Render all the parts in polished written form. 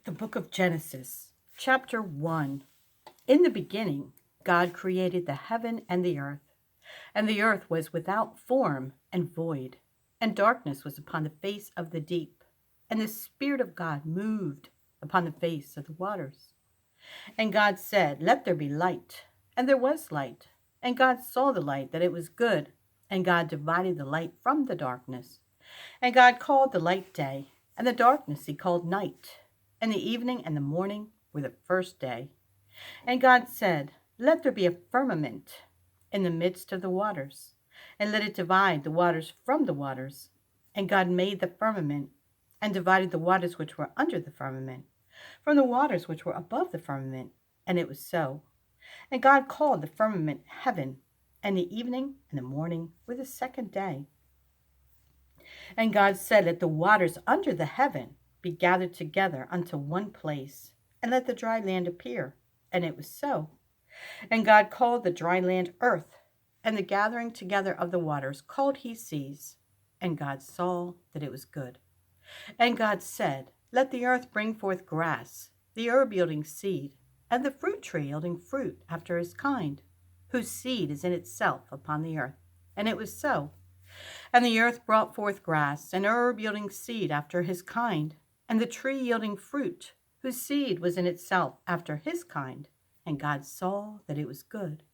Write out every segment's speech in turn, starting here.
The book of Genesis, chapter 1. In the beginning, God created the heaven and the earth was without form and void, and darkness was upon the face of the deep, and the Spirit of God moved upon the face of the waters. And God said, "Let there be light," and there was light. And God saw the light, that it was good, and God divided the light from the darkness. And God called the light day, and the darkness he called night. And the evening and the morning were the first day. And God said, "Let there be a firmament in the midst of the waters, and let it divide the waters from the waters." And God made the firmament, and divided the waters which were under the firmament from the waters which were above the firmament. And it was so. And God called the firmament heaven, and the evening and the morning were the second day. And God said, "Let the waters under the heaven be gathered together unto one place, and let the dry land appear." And it was so. And God called the dry land earth, and the gathering together of the waters called he seas. And God saw that it was good. And God said, "Let the earth bring forth grass, the herb yielding seed, and the fruit tree yielding fruit after his kind, whose seed is in itself upon the earth." And it was so. And the earth brought forth grass, and herb yielding seed after his kind, and the tree yielding fruit, whose seed was in itself after his kind. And God saw that it was good.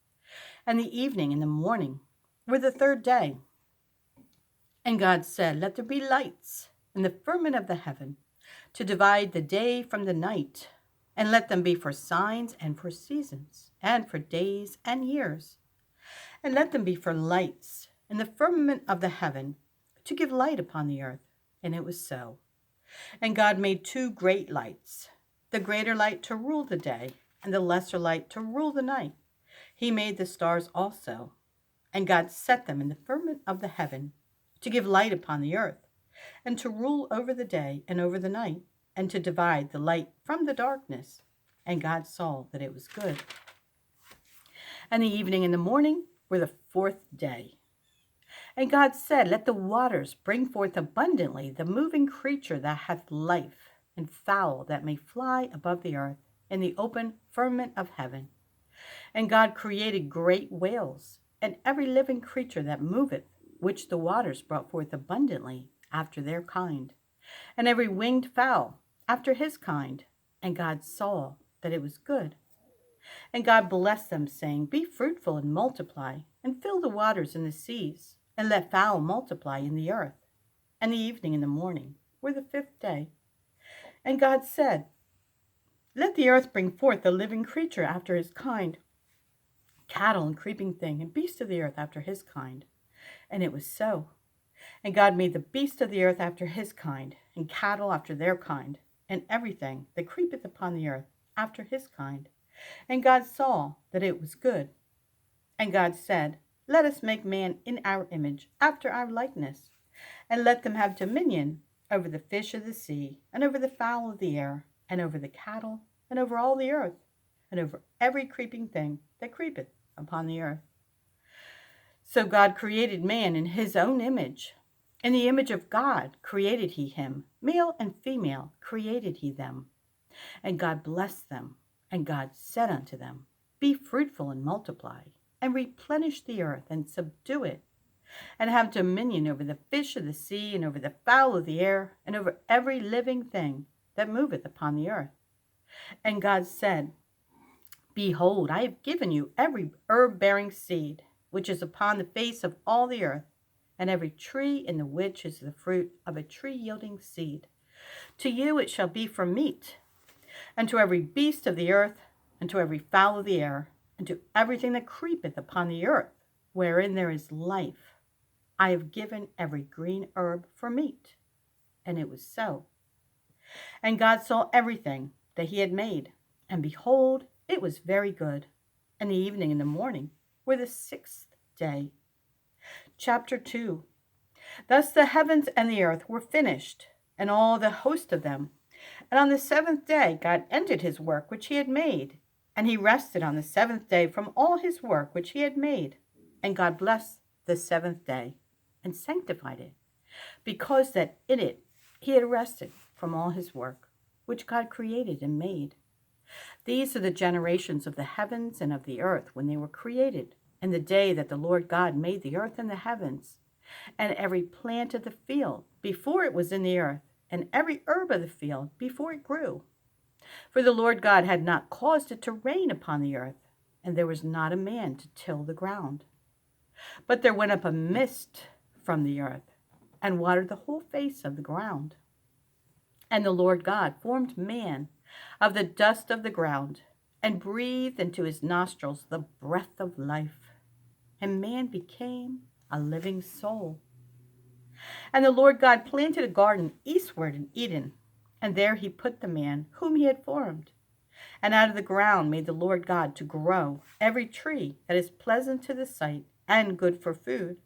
And the evening and the morning were the third day. And God said, "Let there be lights in the firmament of the heaven, to divide the day from the night, and let them be for signs and for seasons, and for days and years. And let them be for lights in the firmament of the heaven, to give light upon the earth." And it was so. And God made two great lights, the greater light to rule the day, and the lesser light to rule the night. He made the stars also. And God set them in the firmament of the heaven, to give light upon the earth, and to rule over the day and over the night, and to divide the light from the darkness. And God saw that it was good. And the evening and the morning were the fourth day. And God said, "Let the waters bring forth abundantly the moving creature that hath life, and fowl that may fly above the earth in the open firmament of heaven." And God created great whales, and every living creature that moveth, which the waters brought forth abundantly after their kind, and every winged fowl after his kind. And God saw that it was good. And God blessed them, saying, "Be fruitful and multiply, and fill the waters and the seas, and let fowl multiply in the earth." And the evening and the morning were the fifth day. And God said, "Let the earth bring forth a living creature after his kind, cattle and creeping thing, and beast of the earth after his kind." And it was so. And God made the beast of the earth after his kind, and cattle after their kind, and everything that creepeth upon the earth after his kind. And God saw that it was good. And God said, "Let us make man in our image, after our likeness, and let them have dominion over the fish of the sea, and over the fowl of the air, and over the cattle, and over all the earth, and over every creeping thing that creepeth upon the earth." So God created man in his own image. In the image of God created he him, male and female created he them. And God blessed them, and God said unto them, "Be fruitful and multiply, and replenish the earth, and subdue it, and have dominion over the fish of the sea, and over the fowl of the air, and over every living thing that moveth upon the earth." And God said, "Behold, I have given you every herb-bearing seed, which is upon the face of all the earth, and every tree in the which is the fruit of a tree yielding seed. To you it shall be for meat, and to every beast of the earth, and to every fowl of the air, and to everything that creepeth upon the earth, wherein there is life, I have given every green herb for meat." And it was so. And God saw everything that he had made, and behold, it was very good. And the evening and the morning were the sixth day. Chapter 2. Thus the heavens and the earth were finished, and all the host of them. And on the seventh day God ended his work which he had made, and he rested on the seventh day from all his work which he had made. And God blessed the seventh day, and sanctified it, because that in it he had rested from all his work. which God created and made. These are the generations of the heavens and of the earth when they were created, in the day that the Lord God made the earth and the heavens, and every plant of the field before it was in the earth, and every herb of the field before it grew. For the Lord God had not caused it to rain upon the earth, and there was not a man to till the ground. But there went up a mist from the earth, and watered the whole face of the ground. And the Lord God formed man of the dust of the ground, and breathed into his nostrils the breath of life, and man became a living soul. And the Lord God planted a garden eastward in Eden, and there he put the man whom he had formed. And out of the ground made the Lord God to grow every tree that is pleasant to the sight and good for food,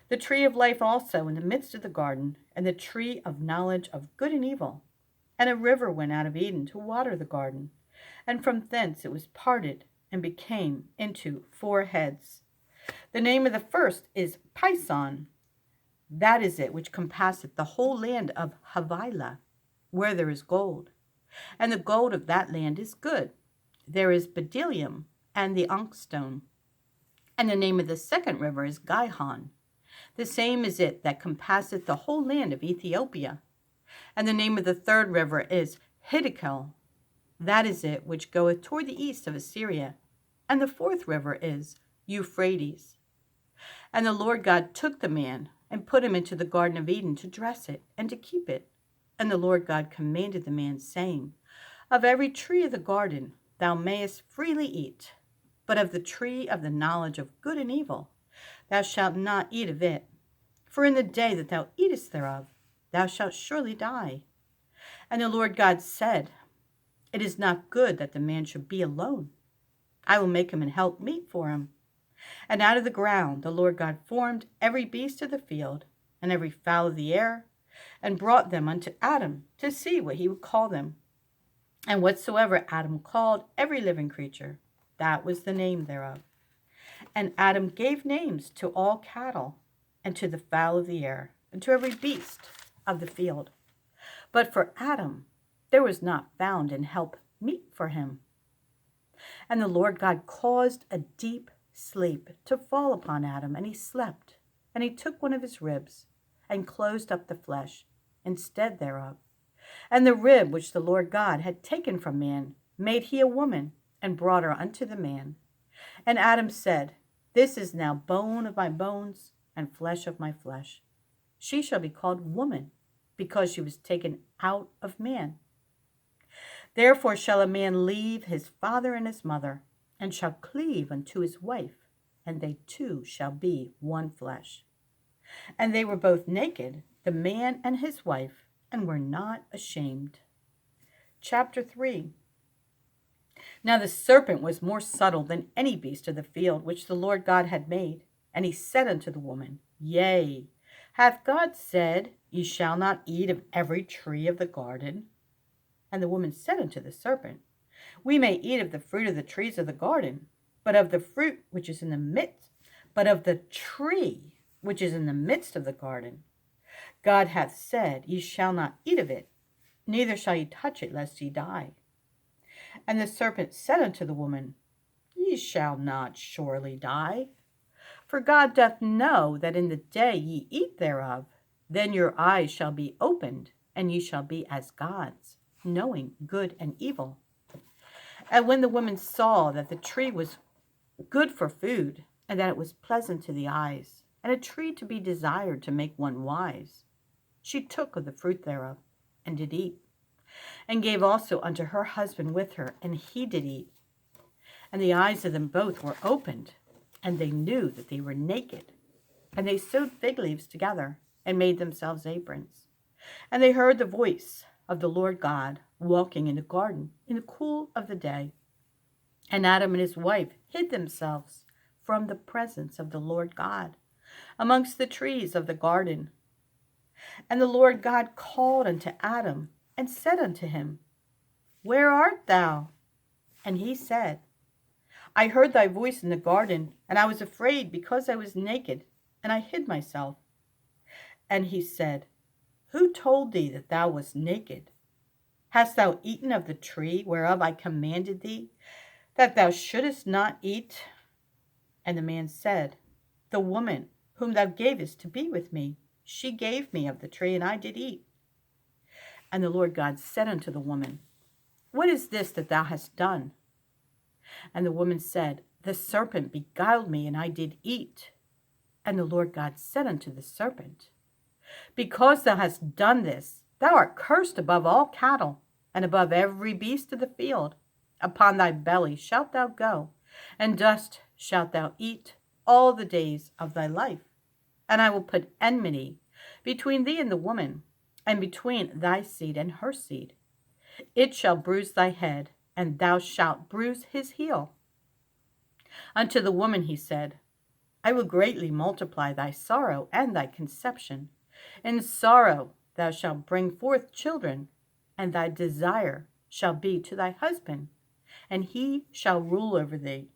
the tree of life also in the midst of the garden, and the tree of knowledge of good and evil. And a river went out of Eden to water the garden, and from thence it was parted and became into 4 heads. The name of the first is Pison. That is it which compasseth the whole land of Havilah, where there is gold. And the gold of that land is good. There is bdellium and the onyxstone. And the name of the second river is Gihon. The same is it that compasseth the whole land of Ethiopia. And the name of the third river is Hiddekel. That is it which goeth toward the east of Assyria. And the fourth river is Euphrates. And the Lord God took the man and put him into the garden of Eden to dress it and to keep it. And the Lord God commanded the man, saying, Of every tree of the garden thou mayest freely eat, but of the tree of the knowledge of good and evil thou shalt not eat of it. For in the day that thou eatest thereof, thou shalt surely die. And the Lord God said, It is not good that the man should be alone. I will make him an helpmeet for him. And out of the ground the Lord God formed every beast of the field, and every fowl of the air, and brought them unto Adam to see what he would call them. And whatsoever Adam called every living creature, that was the name thereof. And Adam gave names to all cattle, and to the fowl of the air, and to every beast of the field. But for Adam there was not found an help meet for him. And the Lord God caused a deep sleep to fall upon Adam, and he slept. And he took one of his ribs, and closed up the flesh instead thereof. And the rib which the Lord God had taken from man made he a woman, and brought her unto the man. And Adam said, This is now bone of my bones, and flesh of my flesh. She shall be called woman, because she was taken out of man. Therefore shall a man leave his father and his mother, and shall cleave unto his wife, and they two shall be one flesh. And they were both naked, the man and his wife, and were not ashamed. Chapter 3. Now the serpent was more subtle than any beast of the field which the Lord God had made. And he said unto the woman, Yea, hath God said, Ye shall not eat of every tree of the garden? And the woman said unto the serpent, We may eat of the fruit of the trees of the garden, but of the fruit which is in the midst, but of the tree which is in the midst of the garden, God hath said, Ye shall not eat of it, neither shall ye touch it, lest ye die. And the serpent said unto the woman, Ye shall not surely die. For God doth know that in the day ye eat thereof, then your eyes shall be opened, and ye shall be as gods, knowing good and evil. And when the woman saw that the tree was good for food, and that it was pleasant to the eyes, and a tree to be desired to make one wise, she took of the fruit thereof, and did eat, and gave also unto her husband with her, and he did eat. And the eyes of them both were opened, and they knew that they were naked. And they sewed fig leaves together, and made themselves aprons. And they heard the voice of the Lord God walking in the garden in the cool of the day. And Adam and his wife hid themselves from the presence of the Lord God amongst the trees of the garden. And the Lord God called unto Adam, and said unto him, Where art thou? And he said, I heard thy voice in the garden, and I was afraid, because I was naked, and I hid myself. And he said, Who told thee that thou wast naked? Hast thou eaten of the tree whereof I commanded thee, that thou shouldest not eat? And the man said, The woman whom thou gavest to be with me, she gave me of the tree, and I did eat. And the Lord God said unto the woman, What is this that thou hast done? And the woman said, The serpent beguiled me, and I did eat. And the Lord God said unto the serpent, Because thou hast done this, thou art cursed above all cattle, and above every beast of the field. Upon thy belly shalt thou go, and dust shalt thou eat all the days of thy life. And I will put enmity between thee and the woman, and between thy seed and her seed. It shall bruise thy head, and thou shalt bruise his heel. Unto the woman he said, I will greatly multiply thy sorrow and thy conception. In sorrow thou shalt bring forth children, and thy desire shall be to thy husband, and he shall rule over thee.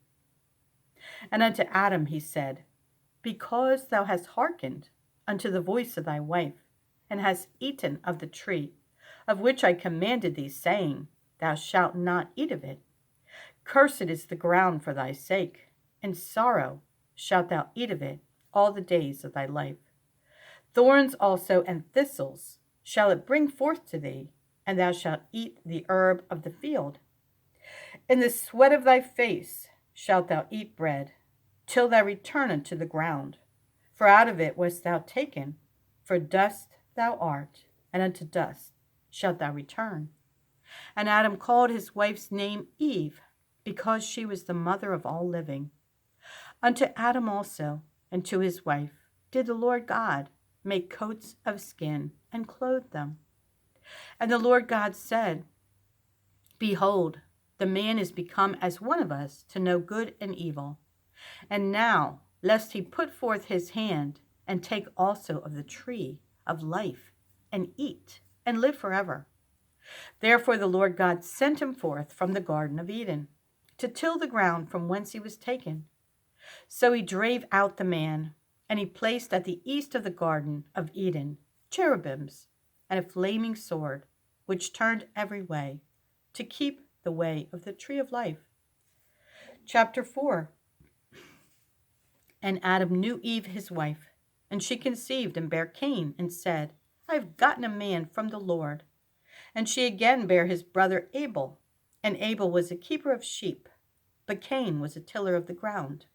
And unto Adam he said, Because thou hast hearkened unto the voice of thy wife, and hast eaten of the tree, of which I commanded thee, saying, Thou shalt not eat of it. Cursed is the ground for thy sake, and sorrow shalt thou eat of it all the days of thy life. Thorns also and thistles shall it bring forth to thee, and thou shalt eat the herb of the field. In the sweat of thy face shalt thou eat bread, till thou return unto the ground. For out of it wast thou taken, for dust thou art, and unto dust shalt thou return. And Adam called his wife's name Eve, because she was the mother of all living. Unto Adam also, and to his wife, did the Lord God make coats of skin, and clothe them. And the Lord God said, Behold, the man is become as one of us, to know good and evil. And now, lest he put forth his hand, and take also of the tree of life, and eat, and live forever. Therefore the Lord God sent him forth from the Garden of Eden, to till the ground from whence he was taken. So he drave out the man, and he placed at the east of the Garden of Eden cherubims, and a flaming sword, which turned every way, to keep the way of the tree of life. Chapter 4. And Adam knew Eve his wife, and she conceived and bare Cain, and said, I have gotten a man from the Lord. And she again bare his brother Abel, and Abel was a keeper of sheep, but Cain was a tiller of the ground.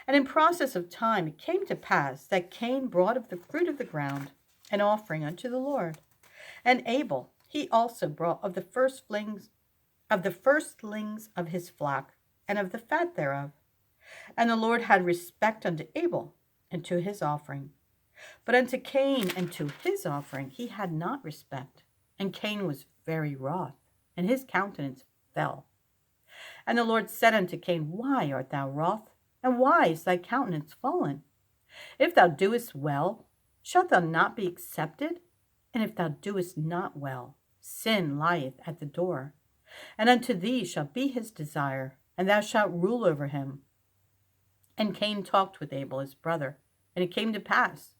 And in process of time it came to pass that Cain brought of the fruit of the ground an offering unto the Lord. And Abel, he also brought of the firstlings of his flock, and of the fat thereof. And the Lord had respect unto Abel, and to his offering. But unto Cain and to his offering he had not respect. And Cain was very wroth, and his countenance fell. And the Lord said unto Cain, Why art thou wroth? And why is thy countenance fallen? If thou doest well, shalt thou not be accepted? And if thou doest not well, sin lieth at the door. And unto thee shall be his desire, and thou shalt rule over him. And Cain talked with Abel his brother. And it came to pass,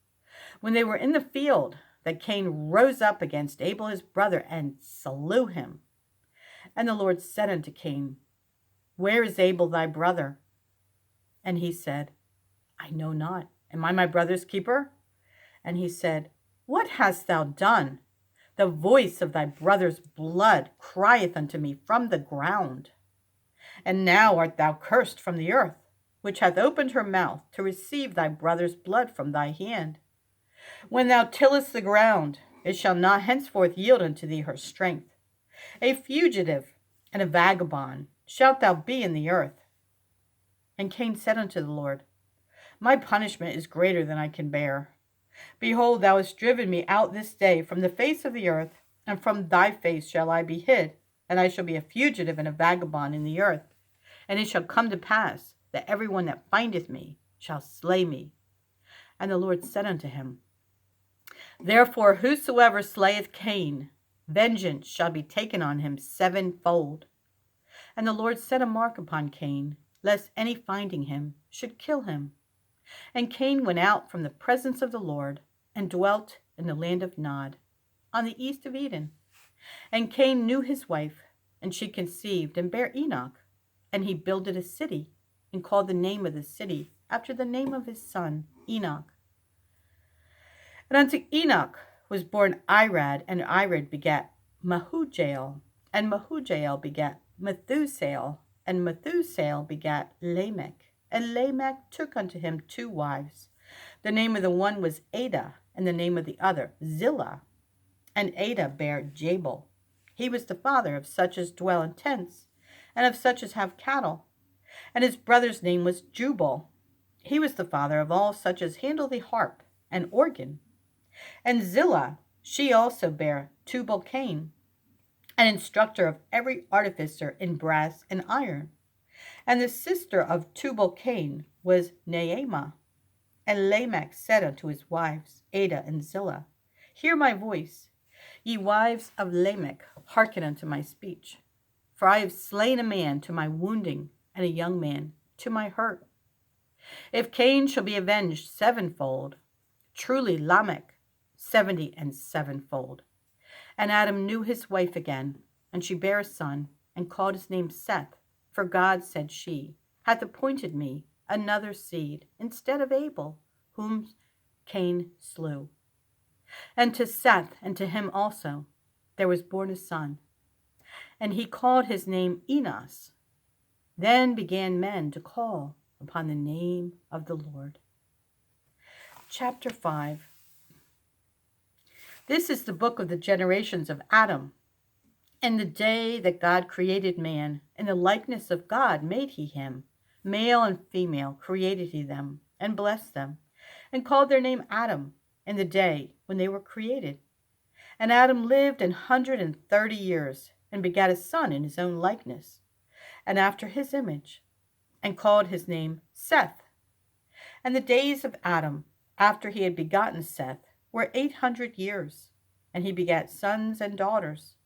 when they were in the field, that Cain rose up against Abel his brother, and slew him. And the Lord said unto Cain, Where is Abel thy brother? And he said, I know not. Am I my brother's keeper? And he said, What hast thou done? The voice of thy brother's blood crieth unto me from the ground. And now art thou cursed from the earth, which hath opened her mouth to receive thy brother's blood from thy hand. When thou tillest the ground, it shall not henceforth yield unto thee her strength. A fugitive and a vagabond shalt thou be in the earth. And Cain said unto the Lord, My punishment is greater than I can bear. Behold, thou hast driven me out this day from the face of the earth, and from thy face shall I be hid, and I shall be a fugitive and a vagabond in the earth. And it shall come to pass that every one that findeth me shall slay me. And the Lord said unto him, Therefore whosoever slayeth Cain, vengeance shall be taken on him sevenfold. And the Lord set a mark upon Cain, lest any finding him should kill him. And Cain went out from the presence of the Lord, and dwelt in the land of Nod, on the east of Eden. And Cain knew his wife, and she conceived and bare Enoch. And he builded a city, and called the name of the city after the name of his son, Enoch. And unto Enoch was born Irad, and Irad begat Mahujael, and Mahujael begat Methusael, and Methusael begat Lamech. And Lamech took unto him 2 wives. The name of the one was Ada, and the name of the other Zillah. And Ada bare Jabal. He was the father of such as dwell in tents, and of such as have cattle. And his brother's name was Jubal. He was the father of all such as handle the harp and organ. And Zillah, she also bare Tubal-Cain, an instructor of every artificer in brass and iron. And the sister of Tubal-Cain was Naamah. And Lamech said unto his wives, Ada and Zillah, Hear my voice. Ye wives of Lamech, hearken unto my speech. For I have slain a man to my wounding, and a young man to my hurt. If Cain shall be avenged 7-fold, truly Lamech 77-fold. And Adam knew his wife again, and she bare a son, and called his name Seth. For God, said she, hath appointed me another seed instead of Abel, whom Cain slew. And to Seth, and to him also, there was born a son, and he called his name Enos. Then began men to call upon the name of the Lord. Chapter 5. This is the book of the generations of Adam. In the day that God created man, in the likeness of God made he him. Male and female created he them, and blessed them, and called their name Adam, in the day when they were created. And Adam lived 130 years, and begat a son in his own likeness, and after his image, and called his name Seth. And the days of Adam, after he had begotten Seth, were 800 years, and he begat sons and daughters.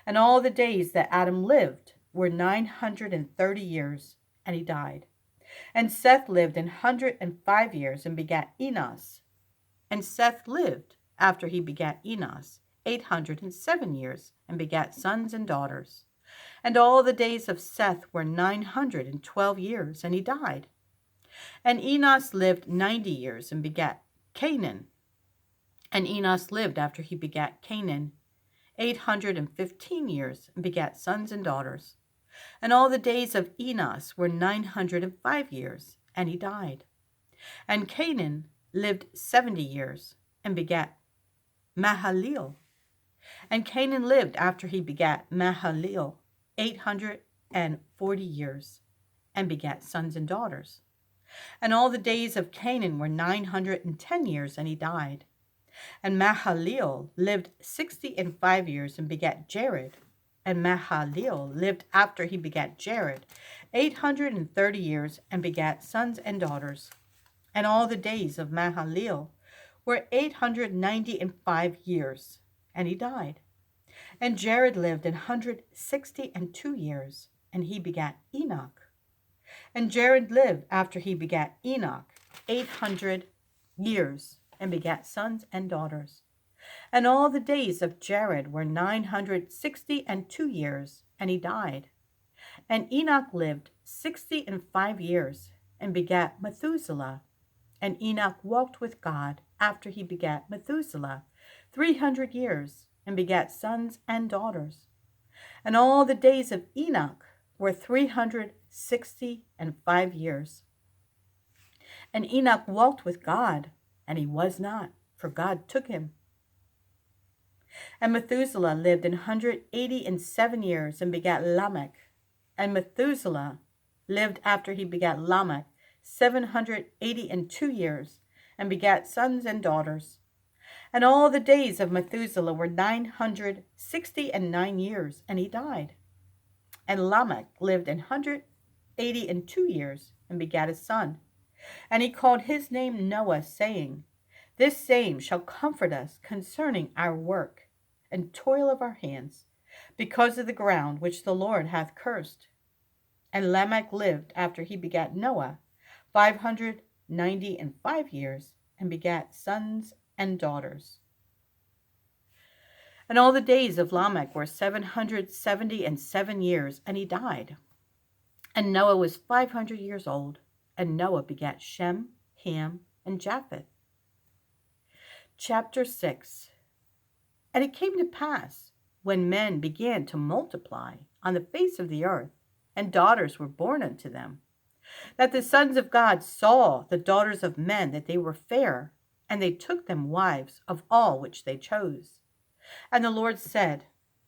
And all the days that Adam lived were 930 years, and he died. And Seth lived 105 years, and begat Enos. And Seth lived, after he begat Enos, 807 years, and begat sons and daughters. And all the days of Seth were 912 years, and he died. And Enos lived 90 years, and begat Canaan. And Enos lived, after he begat Canaan, 815 years, and begat sons and daughters. And all the days of Enos were 905 years, and he died. And Canaan lived 70 years, and begat Mahalalel. And Canaan lived, after he begat Mahalalel, 840 years, and begat sons and daughters. And all the days of Canaan were 910 years, and he died. And Mahalalel lived 65 years, and begat Jared. And Mahalalel lived, after he begat Jared, 830 years, and begat sons and daughters. And all the days of Mahalalel were 895 years, and he died. And Jared lived 162 years, and he begat Enoch. And Jared lived, after he begat Enoch, 800 years, and begat sons and daughters. And all the days of Jared were 962 years, and he died. And Enoch lived 65 years, and begat Methuselah. And Enoch walked with God, after he begat Methuselah, 300 years, and begat sons and daughters. And all the days of Enoch were 365 years. And Enoch walked with God, and he was not, for God took him. And Methuselah lived 187 years, and begat Lamech. And Methuselah lived, after he begat Lamech, 782 years, and begat sons and daughters. And all the days of Methuselah were 969 years, and he died. And Lamech lived 182 years, and begat a son. And he called his name Noah, saying, This same shall comfort us concerning our work and toil of our hands, because of the ground which the Lord hath cursed. And Lamech lived, after he begat Noah, 595 years, and begat sons and daughters. And all the days of Lamech were 777 years, and he died. And Noah was 500 years old, and Noah begat Shem, Ham, and Japheth. Chapter 6. And it came to pass, when men began to multiply on the face of the earth, and daughters were born unto them, that the sons of God saw the daughters of men that they were fair, and they took them wives of all which they chose. And the Lord said,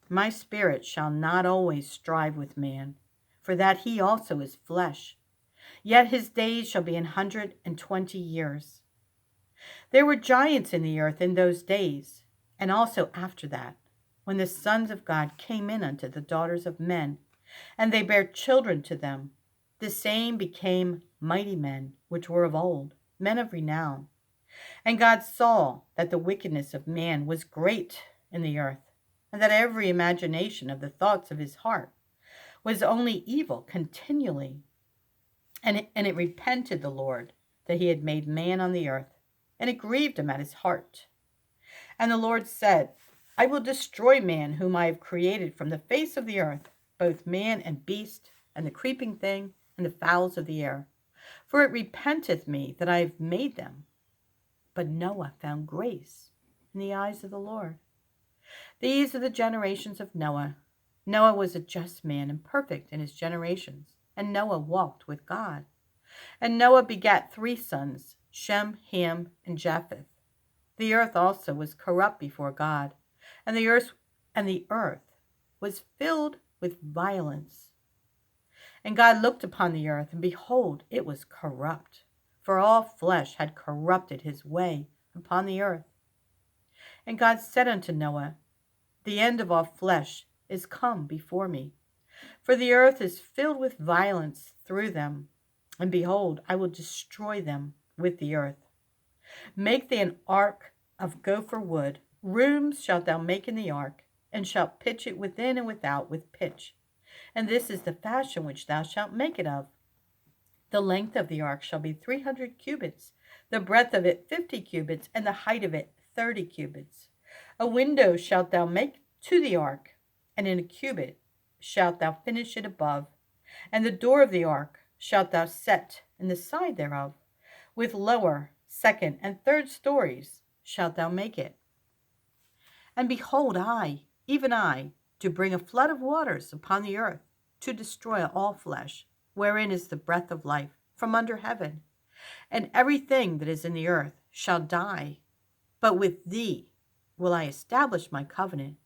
My spirit shall not always strive with man, for that he also is flesh. Yet his days shall be 120 years. There were giants in the earth in those days, and also after that, when the sons of God came in unto the daughters of men, and they bare children to them. The same became mighty men, which were of old, men of renown. And God saw that the wickedness of man was great in the earth, and that every imagination of the thoughts of his heart was only evil continually. And it repented the Lord that he had made man on the earth, and it grieved him at his heart. And the Lord said, I will destroy man whom I have created from the face of the earth, both man and beast, and the creeping thing, and the fowls of the air. For it repenteth me that I have made them. But Noah found grace in the eyes of the Lord. These are the generations of Noah. Noah was a just man and perfect in his generations, and Noah walked with God. And Noah begat 3 sons, Shem, Ham, and Japheth. The earth also was corrupt before God, and the earth was filled with violence. And God looked upon the earth, and behold, it was corrupt, for all flesh had corrupted his way upon the earth. And God said unto Noah, The end of all flesh is come before me, for the earth is filled with violence through them, and behold, I will destroy them with the earth. Make thee an ark of gopher wood. Rooms shalt thou make in the ark, and shalt pitch it within and without with pitch. And this is the fashion which thou shalt make it of. The length of the ark shall be 300 cubits, the breadth of it 50 cubits, and the height of it 30 cubits. A window shalt thou make to the ark, and in a cubit shalt thou finish it above. And the door of the ark shalt thou set in the side thereof. With lower, second, and third stories shalt thou make it. And behold, I, even I, do bring a flood of waters upon the earth, to destroy all flesh, wherein is the breath of life, from under heaven. And everything that is in the earth shall die. But with thee will I establish my covenant,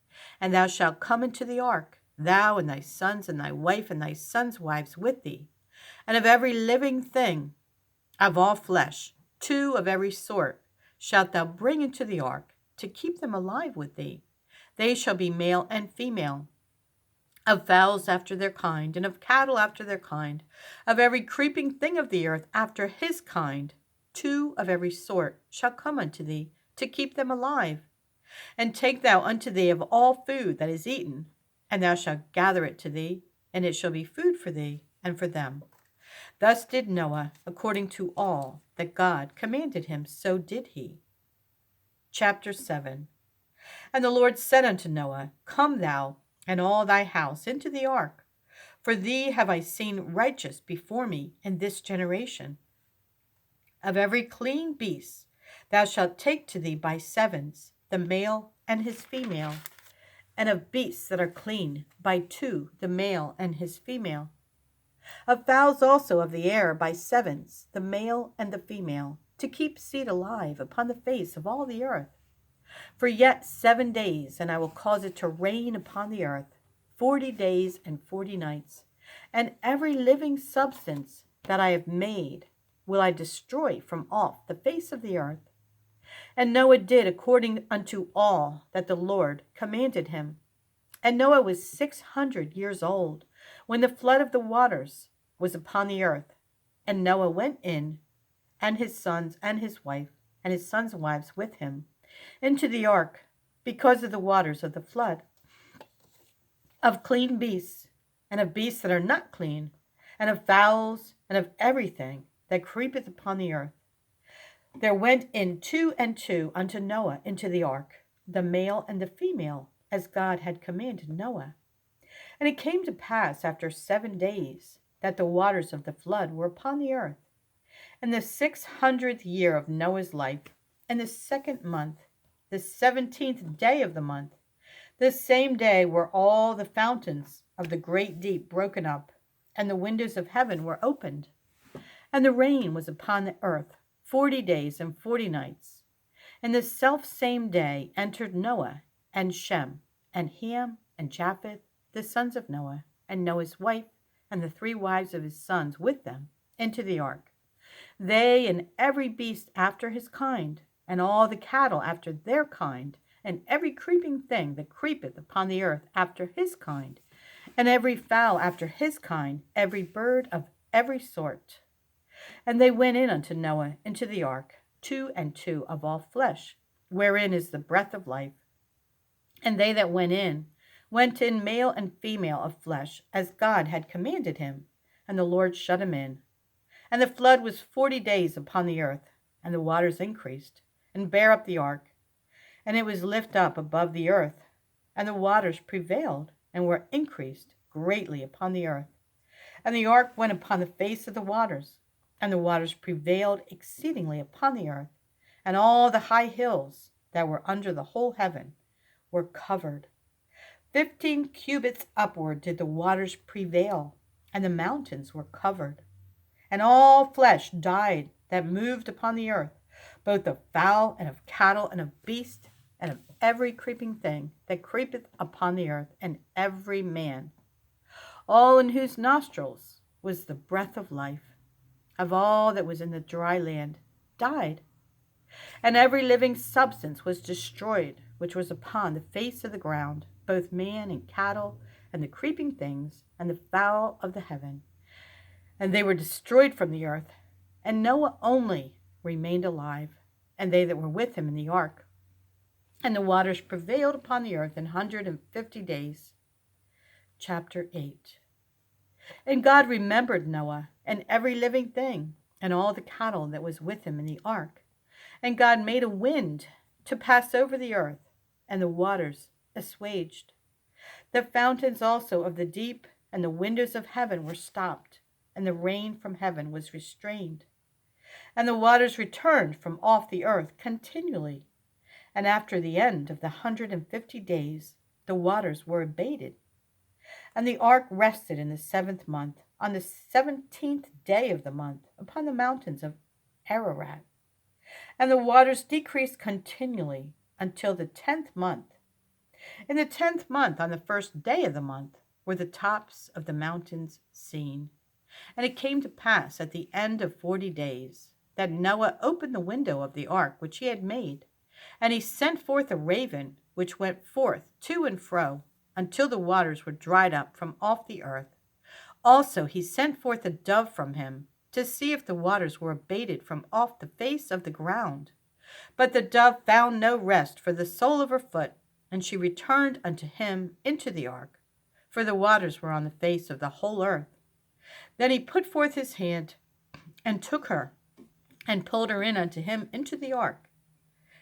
and thou shalt come into the ark, thou and thy sons and thy wife and thy sons' wives with thee. And of every living thing, of all flesh, 2 of every sort, shalt thou bring into the ark, to keep them alive with thee. They shall be male and female, of fowls after their kind, and of cattle after their kind, of every creeping thing of the earth after his kind. 2 of every sort shall come unto thee, to keep them alive. And take thou unto thee of all food that is eaten, and thou shalt gather it to thee, and it shall be food for thee and for them. Thus did Noah, according to all that God commanded him, so did he. Chapter 7. And the Lord said unto Noah, Come thou and all thy house into the ark, for thee have I seen righteous before me in this generation. Of every clean beast thou shalt take to thee by 7s, the male and his female, and of beasts that are clean by 2, the male and his female. Of fowls also of the air by 7s, the male and the female, to keep seed alive upon the face of all the earth. For yet 7 days, and I will cause it to rain upon the earth, 40 days and 40 nights, and every living substance that I have made will I destroy from off the face of the earth. And Noah did according unto all that the Lord commanded him. And Noah was 600 years old when the flood of the waters was upon the earth. And Noah went in, and his sons and his wife, and his sons' wives with him, into the ark, because of the waters of the flood, of clean beasts, and of beasts that are not clean, and of fowls, and of everything that creepeth upon the earth. There went in 2 and 2 unto Noah into the ark, the male and the female, as God had commanded Noah. And it came to pass after 7 days that the waters of the flood were upon the earth. In the 600th year of Noah's life, in the 2nd month, the 17th day of the month, the same day were all the fountains of the great deep broken up, and the windows of heaven were opened. And the rain was upon the earth 40 days and 40 nights. And the selfsame day entered Noah and Shem and Ham and Japheth, the sons of Noah, and Noah's wife, and the 3 wives of his sons with them, into the ark. They and every beast after his kind, and all the cattle after their kind, and every creeping thing that creepeth upon the earth after his kind, and every fowl after his kind, every bird of every sort. And they went in unto Noah into the ark, 2 and 2 of all flesh, wherein is the breath of life. And they that went in male and female of flesh, as God had commanded him, and the Lord shut him in. And the flood was 40 days upon the earth, and the waters increased, and bare up the ark, and it was lift up above the earth, and the waters prevailed, and were increased greatly upon the earth. And the ark went upon the face of the waters, and the waters prevailed exceedingly upon the earth, and all the high hills that were under the whole heaven were covered. 15 cubits upward did the waters prevail, and the mountains were covered. And all flesh died that moved upon the earth, both of fowl and of cattle and of beast, and of every creeping thing that creepeth upon the earth, and every man, all in whose nostrils was the breath of life, of all that was in the dry land, died. And every living substance was destroyed, which was upon the face of the ground, both man and cattle, and the creeping things, and the fowl of the heaven. And they were destroyed from the earth. And Noah only remained alive, and they that were with him in the ark. And the waters prevailed upon the earth 150 days. Chapter 8. And God remembered Noah, and every living thing, and all the cattle that was with him in the ark. And God made a wind to pass over the earth, and the waters assuaged. The fountains also of the deep and the windows of heaven were stopped, and the rain from heaven was restrained. And the waters returned from off the earth continually. And after the end of the 150 days, the waters were abated. And the ark rested in the 7th month, on the 17th day of the month, upon the mountains of Ararat. And the waters decreased continually until the 10th month. In the 10th month, on the 1st day of the month, were the tops of the mountains seen. And it came to pass at the end of 40 days that Noah opened the window of the ark which he had made, and he sent forth a raven, which went forth to and fro until the waters were dried up from off the earth. Also he sent forth a dove from him, to see if the waters were abated from off the face of the ground. But the dove found no rest for the sole of her foot, and she returned unto him into the ark, for the waters were on the face of the whole earth. Then he put forth his hand, and took her, and pulled her in unto him into the ark.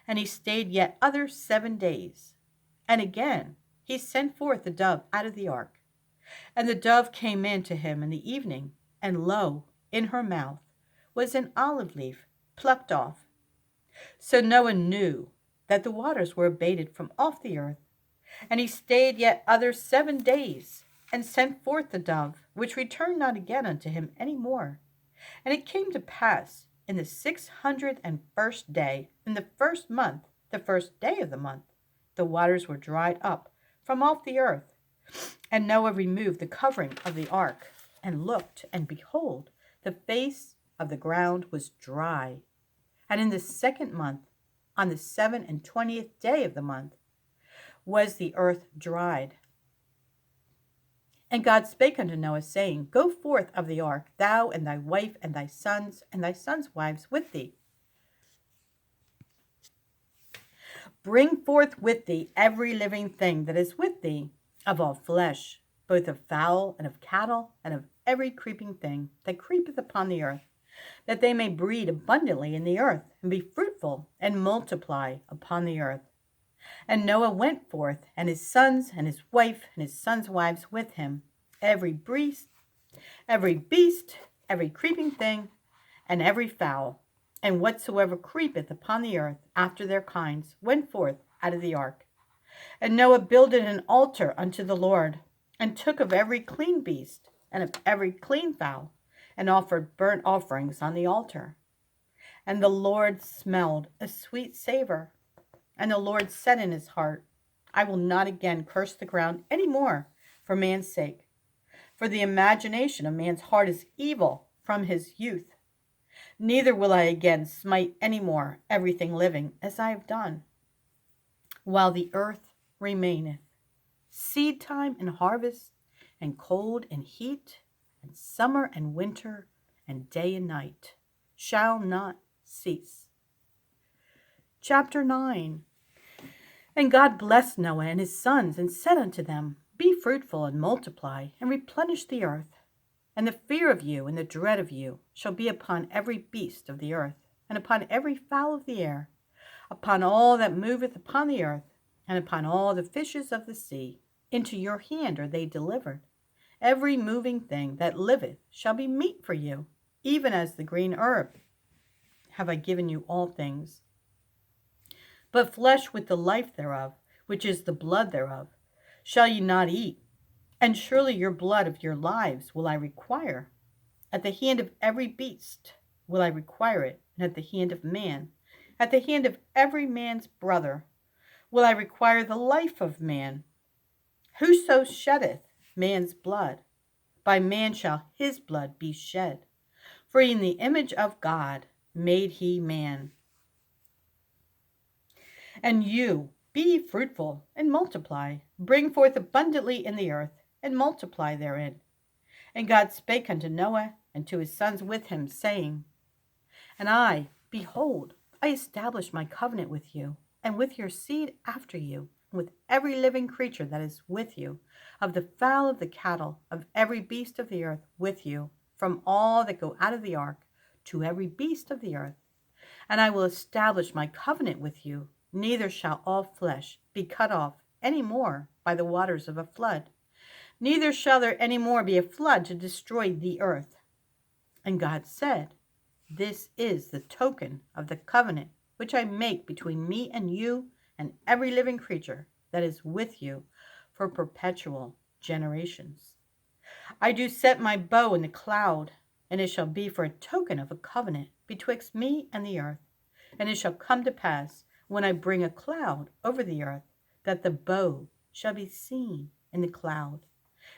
And he stayed yet other 7 days. And again he sent forth the dove out of the ark. And the dove came in to him in the evening, and lo, in her mouth was an olive leaf plucked off. So Noah knew that the waters were abated from off the earth. And he stayed yet other 7 days, and sent forth the dove, which returned not again unto him any more. And it came to pass in the 601st day, in the 1st month, the 1st day of the month, the waters were dried up from off the earth. And Noah removed the covering of the ark, and looked, and behold, the face of the ground was dry. And in the 2nd month, on the 27th day of the month, was the earth dried. And God spake unto Noah, saying, Go forth of the ark, thou and thy wife and thy sons wives with thee. Bring forth with thee every living thing that is with thee, of all flesh, both of fowl and of cattle, and of every creeping thing that creepeth upon the earth, that they may breed abundantly in the earth, and be fruitful, and multiply upon the earth. And Noah went forth, and his sons, and his wife, and his sons' wives with him, every beast, every creeping thing, and every fowl, and whatsoever creepeth upon the earth after their kinds, went forth out of the ark. And Noah builded an altar unto the Lord, and took of every clean beast, and of every clean fowl, and offered burnt offerings on the altar. And the Lord smelled a sweet savor. And the Lord said in his heart, I will not again curse the ground any more for man's sake. For the imagination of man's heart is evil from his youth. Neither will I again smite any more everything living as I have done, while the earth remaineth. Seed time and harvest, and cold and heat, and summer and winter, and day and night shall not cease. Chapter 9. And God blessed Noah and his sons, and said unto them, Be fruitful, and multiply, and replenish the earth. And the fear of you and the dread of you shall be upon every beast of the earth, and upon every fowl of the air, upon all that moveth upon the earth, and upon all the fishes of the sea. Into your hand are they delivered. Every moving thing that liveth shall be meat for you, even as the green herb have I given you all things. But flesh with the life thereof, which is the blood thereof, shall ye not eat. And surely your blood of your lives will I require. At the hand of every beast will I require it, and at the hand of man, at the hand of every man's brother, will I require the life of man. Whoso sheddeth man's blood, by man shall his blood be shed. For in the image of God made he man. And you, be fruitful, and multiply, bring forth abundantly in the earth, and multiply therein. And God spake unto Noah, and to his sons with him, saying, And I, behold, I establish my covenant with you, and with your seed after you, and with every living creature that is with you, of the fowl of the cattle, of every beast of the earth with you, from all that go out of the ark, to every beast of the earth. And I will establish my covenant with you, neither shall all flesh be cut off any more by the waters of a flood, neither shall there any more be a flood to destroy the earth. And God said, This is the token of the covenant which I make between me and you and every living creature that is with you for perpetual generations. I do set my bow in the cloud, and it shall be for a token of a covenant betwixt me and the earth. And it shall come to pass, when I bring a cloud over the earth, that the bow shall be seen in the cloud.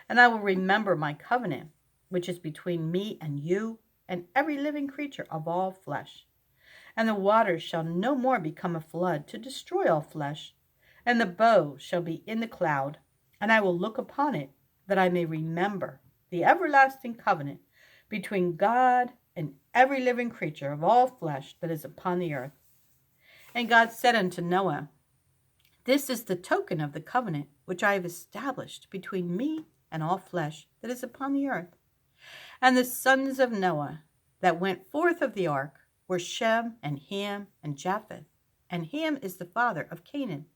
And I will remember my covenant, which is between me and you and every living creature of all flesh. And the waters shall no more become a flood to destroy all flesh. And the bow shall be in the cloud, and I will look upon it, that I may remember the everlasting covenant between God and every living creature of all flesh that is upon the earth. And God said unto Noah, This is the token of the covenant which I have established between me and all flesh that is upon the earth. And the sons of Noah that went forth of the ark were Shem and Ham and Japheth. And Ham is the father of Canaan.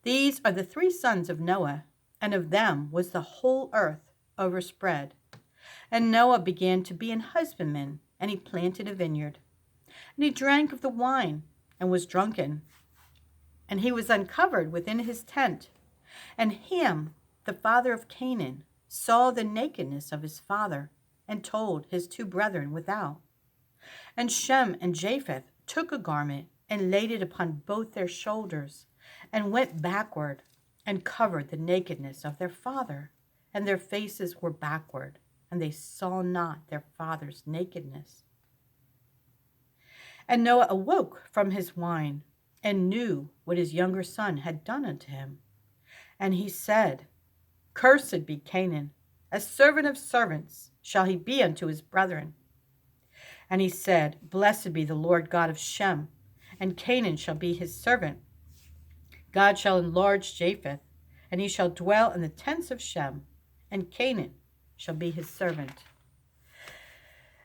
These are the three sons of Noah, and of them was the whole earth overspread. And Noah began to be an husbandman, and he planted a vineyard. And he drank of the wine, and was drunken. And he was uncovered within his tent. And Ham, the father of Canaan, saw the nakedness of his father, and told his two brethren without. And Shem and Japheth took a garment, and laid it upon both their shoulders, and went backward, and covered the nakedness of their father. And their faces were backward, and they saw not their father's nakedness. And Noah awoke from his wine, and knew what his younger son had done unto him. And he said, Cursed be Canaan, a servant of servants shall he be unto his brethren. And he said, Blessed be the Lord God of Shem, and Canaan shall be his servant. God shall enlarge Japheth, and he shall dwell in the tents of Shem, and Canaan shall be his servant.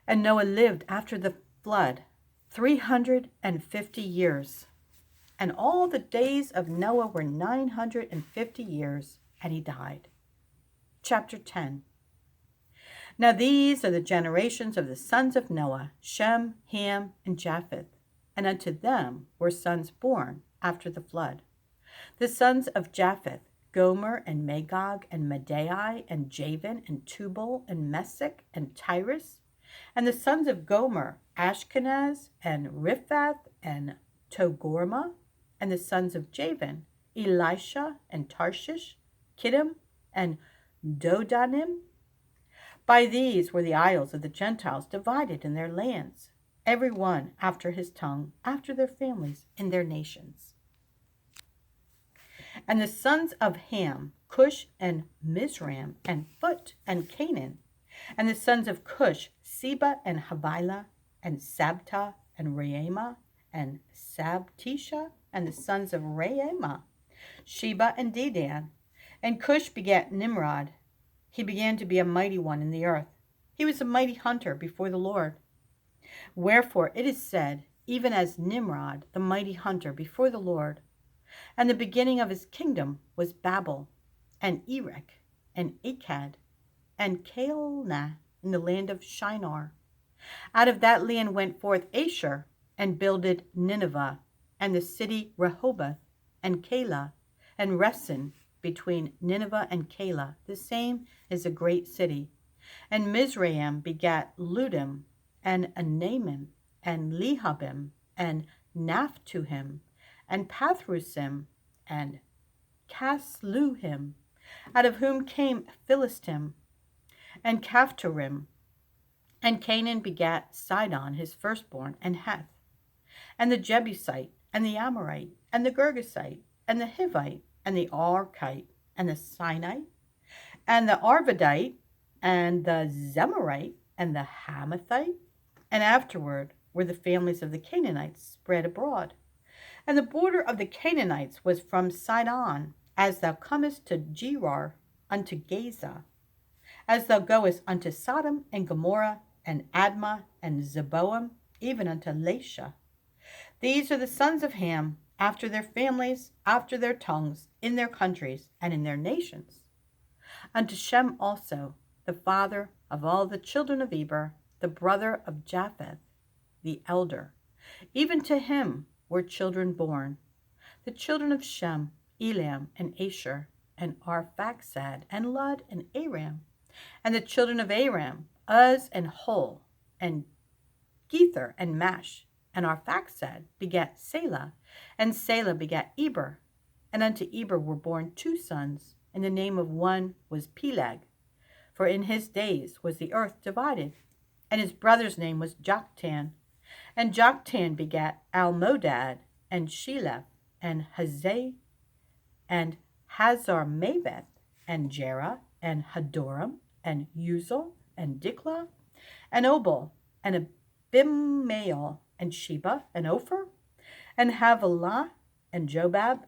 And Noah lived after the flood 350 years, And all the days of Noah were 950 years, and he died. Chapter 10. Now these are the generations of the sons of Noah, Shem, Ham, and Japheth. And unto them were sons born after the flood. The sons of Japheth, Gomer, and Magog, and Madai, and Javan, and Tubal, and Meshech, and Tyrus. And the sons of Gomer, Ashkenaz, and Riphath, and Togorma. And the sons of Javan, Elisha, and Tarshish, Kittim, and Dodanim. By these were the isles of the Gentiles divided in their lands, every one after his tongue, after their families, in their nations. And the sons of Ham, Cush, and Mizraim, and Phut, and Canaan. And the sons of Cush, Seba, and Havilah, and Sabta, and Raama, and Sabtisha. And the sons of Raama, Sheba, and Dedan. And Cush begat Nimrod. He began to be a mighty one in the earth. He was a mighty hunter before the Lord. Wherefore it is said, even as Nimrod, the mighty hunter before the Lord. And the beginning of his kingdom was Babel, and Erech, and Akkad, and Calneh in the land of Shinar. Out of that land went forth Asher, and builded Nineveh, and the city Rehoboth, and Calah, and Resen, between Nineveh and Calah. The same is a great city. And Mizraim begat Ludim, and Anamim, and Lehabim, and Naphtuhim, and Pathrusim, and Casluhim, out of whom came Philistim, and Caphtorim. And Canaan begat Sidon his firstborn, and Heth, and the Jebusite, and the Amorite, and the Girgasite, and the Hivite, and the Arkite, and the Sinite, and the Arvadite, and the Zemarite, and the Hamathite. And afterward were the families of the Canaanites spread abroad. And the border of the Canaanites was from Sidon, as thou comest to Gerar unto Gaza, as thou goest unto Sodom and Gomorrah, and Admah, and Zeboim, even unto Lasha. These are the sons of Ham, after their families, after their tongues, in their countries, and in their nations. Unto Shem also, the father of all the children of Eber, the brother of Japheth, the elder. Even to him were children born. The children of Shem, Elam, and Asher, and Arphaxad, and Lud, and Aram. And the children of Aram, Uz, and Hul, and Gether, and Mash. And Arphaxad begat Salah, and Salah begat Eber. And unto Eber were born 2 sons, and the name of one was Peleg. For in his days was the earth divided. And his brother's name was Joktan. And Joktan begat Almodad, and Sheleph, and Hazai, and Hazarmaveth, and Jerah, and Hadoram, and Uzal, and Diklah, and Obal, and Abimael, and Sheba, and Ophir, and Havilah, and Jobab.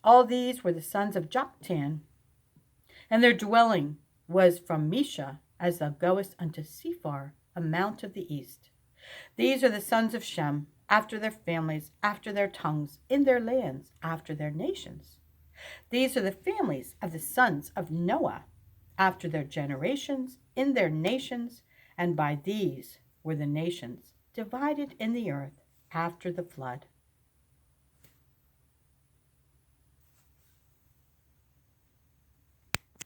All these were the sons of Joktan, and their dwelling was from Mesha, as thou goest unto Sephar, a mount of the east. These are the sons of Shem, after their families, after their tongues, in their lands, after their nations. These are the families of the sons of Noah, after their generations, in their nations, and by these were the nations divided in the earth after the flood.